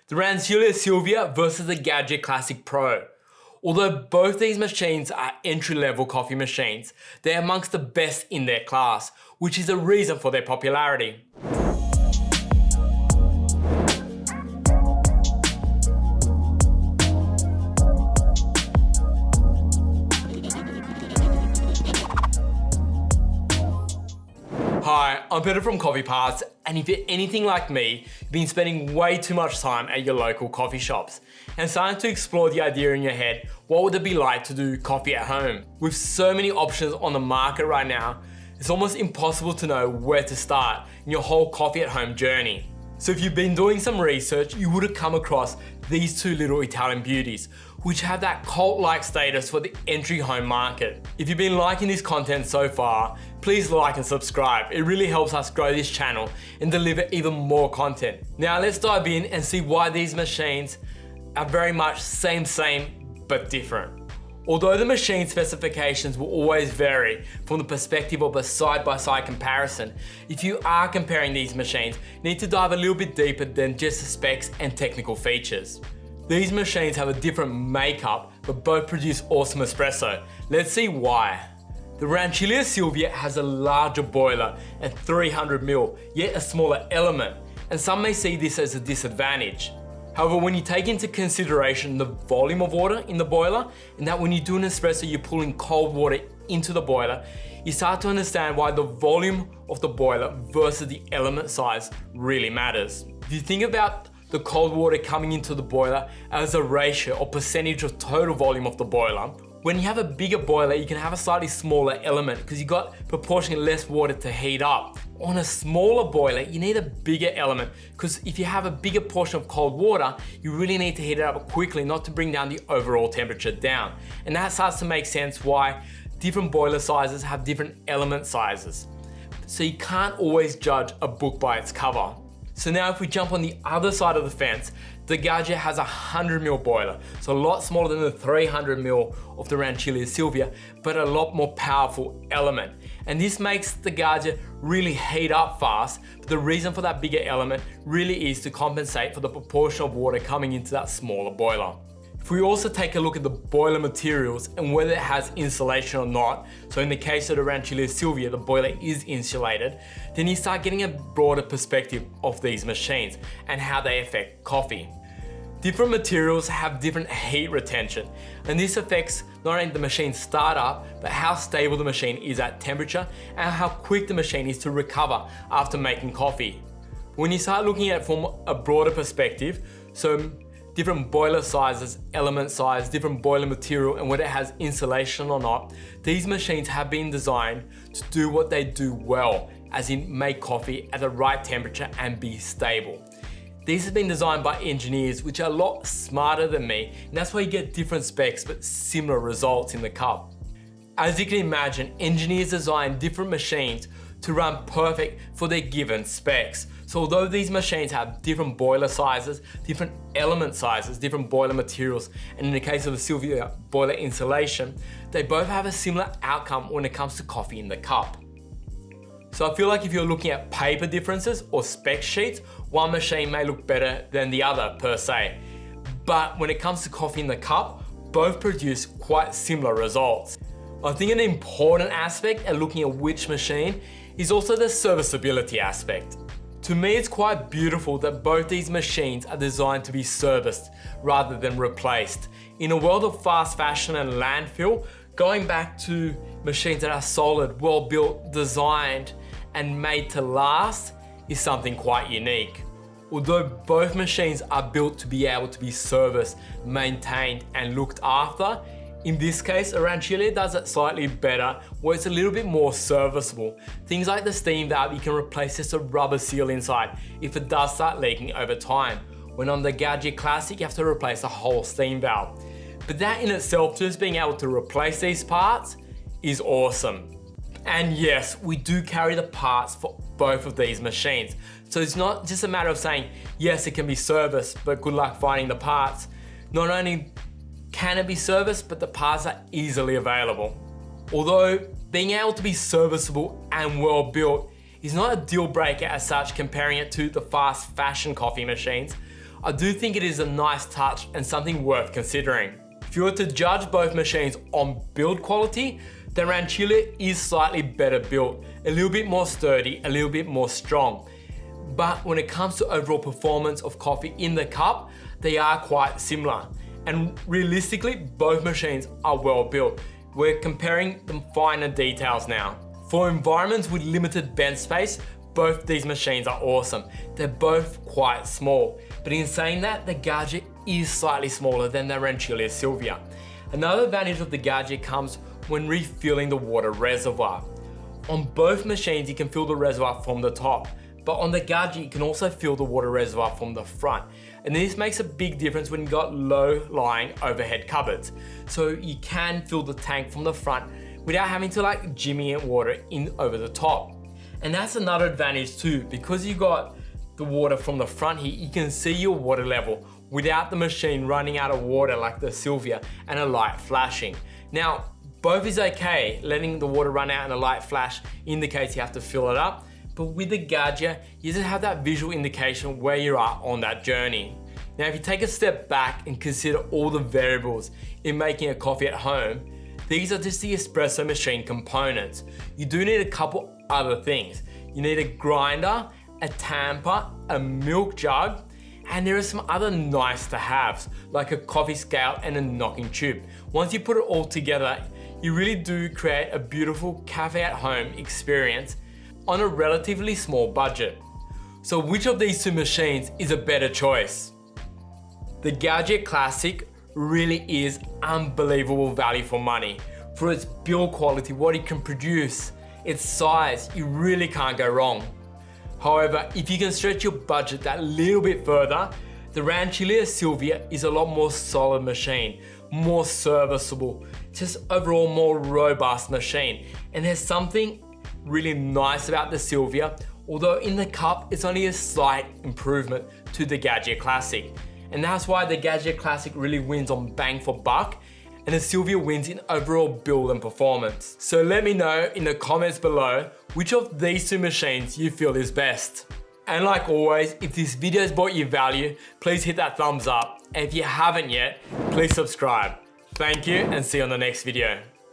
The Rancilio Silvia versus the Gaggia Classic Pro. Although both these machines are entry-level coffee machines, they're amongst the best in their class, which is a reason for their popularity. Hi, I'm Peter from Coffee Parts, and if you're anything like me, you've been spending way too much time at your local coffee shops and starting to explore the idea in your head, what would it be like to do coffee at home? With so many options on the market right now, it's almost impossible to know where to start in your whole coffee at home journey. So if you've been doing some research, you would have come across these two little Italian beauties, which have that cult-like status for the entry home market. If you've been liking this content so far, please like and subscribe. It really helps us grow this channel and deliver even more content. Now let's dive in and see why these machines are very much same, but different. Although the machine specifications will always vary from the perspective of a side-by-side comparison, if you are comparing these machines, you need to dive a little bit deeper than just the specs and technical features. These machines have a different makeup, but both produce awesome espresso. Let's see why. The Rancilio Silvia has a larger boiler at 300ml, yet a smaller element, and some may see this as a disadvantage. However, when you take into consideration the volume of water in the boiler, and that when you do an espresso, you're pulling cold water into the boiler, you start to understand why the volume of the boiler versus the element size really matters. If you think about the cold water coming into the boiler as a ratio or percentage of total volume of the boiler, when you have a bigger boiler, you can have a slightly smaller element because you've got proportionally less water to heat up. On a smaller boiler, you need a bigger element because if you have a bigger portion of cold water, you really need to heat it up quickly, not to bring down the overall temperature down. And that starts to make sense why different boiler sizes have different element sizes. So you can't always judge a book by its cover. So now if we jump on the other side of the fence, the Gaggia has a 100ml boiler, so a lot smaller than the 300ml of the Rancilio Silvia, but a lot more powerful element. And this makes the Gaggia really heat up fast, but the reason for that bigger element really is to compensate for the proportion of water coming into that smaller boiler. If we also take a look at the boiler materials and whether it has insulation or not, so in the case of the Rancilio Silvia, the boiler is insulated, then you start getting a broader perspective of these machines and how they affect coffee. Different materials have different heat retention, and this affects not only the machine startup, but how stable the machine is at temperature and how quick the machine is to recover after making coffee. When you start looking at it from a broader perspective, so different boiler sizes, element size, different boiler material, and whether it has insulation or not, these machines have been designed to do what they do well, as in make coffee at the right temperature and be stable. These have been designed by engineers which are a lot smarter than me, and that's why you get different specs but similar results in the cup. As you can imagine, engineers design different machines to run perfect for their given specs. So although these machines have different boiler sizes, different element sizes, different boiler materials, and in the case of the Silvia, boiler insulation, they both have a similar outcome when it comes to coffee in the cup. So I feel like if you're looking at paper differences or spec sheets, one machine may look better than the other per se. But when it comes to coffee in the cup, both produce quite similar results. I think an important aspect at looking at which machine is also the serviceability aspect. To me, it's quite beautiful that both these machines are designed to be serviced rather than replaced. In a world of fast fashion and landfill, going back to machines that are solid, well built, designed, and made to last is something quite unique. Although both machines are built to be able to be serviced, maintained, and looked after, in this case, a Rancilio does it slightly better, where it's a little bit more serviceable. Things like the steam valve, you can replace just a rubber seal inside if it does start leaking over time. When on the Gaggia Classic, you have to replace the whole steam valve. But that in itself, just being able to replace these parts, is awesome. And yes, we do carry the parts for both of these machines. So it's not just a matter of saying, yes, it can be serviced, but good luck finding the parts. Not only can it be serviced, but the parts are easily available. Although being able to be serviceable and well built is not a deal breaker as such comparing it to the fast fashion coffee machines, I do think it is a nice touch and something worth considering. If you were to judge both machines on build quality, the Rancilio is slightly better built, a little bit more sturdy, a little bit more strong. But when it comes to overall performance of coffee in the cup, they are quite similar. And realistically, both machines are well built. We're comparing the finer details now. For environments with limited bench space, both these machines are awesome. They're both quite small. But in saying that, the Gaggia is slightly smaller than the Rancilio Silvia. Another advantage of the Gaggia comes when refilling the water reservoir. On both machines, you can fill the reservoir from the top. But on the Gaggia, you can also fill the water reservoir from the front. And this makes a big difference when you've got low-lying overhead cupboards. So you can fill the tank from the front without having to like jimmy water in over the top. And that's another advantage too, because you got the water from the front here, you can see your water level without the machine running out of water like the Silvia and a light flashing. Now, both is okay, letting the water run out and a light flash indicates you have to fill it up. But with the Gaggia, you just have that visual indication where you are on that journey. Now, if you take a step back and consider all the variables in making a coffee at home, these are just the espresso machine components. You do need a couple other things. You need a grinder, a tamper, a milk jug, and there are some other nice to haves, like a coffee scale and a knocking tube. Once you put it all together, you really do create a beautiful cafe at home experience on a relatively small budget. So which of these two machines is a better choice? The Gaggia Classic really is unbelievable value for money. For its build quality, what it can produce, its size, you really can't go wrong. However, if you can stretch your budget that little bit further, the Rancilio Silvia is a lot more solid machine, more serviceable, just overall more robust machine. And there's something really nice about the Silvia, although in the cup it's only a slight improvement to the Gaggia Classic. And that's why the Gaggia Classic really wins on bang for buck, and the Silvia wins in overall build and performance. So let me know in the comments below which of these two machines you feel is best. And like always, if this video has brought you value, please hit that thumbs up. And if you haven't yet, please subscribe. Thank you and see you on the next video.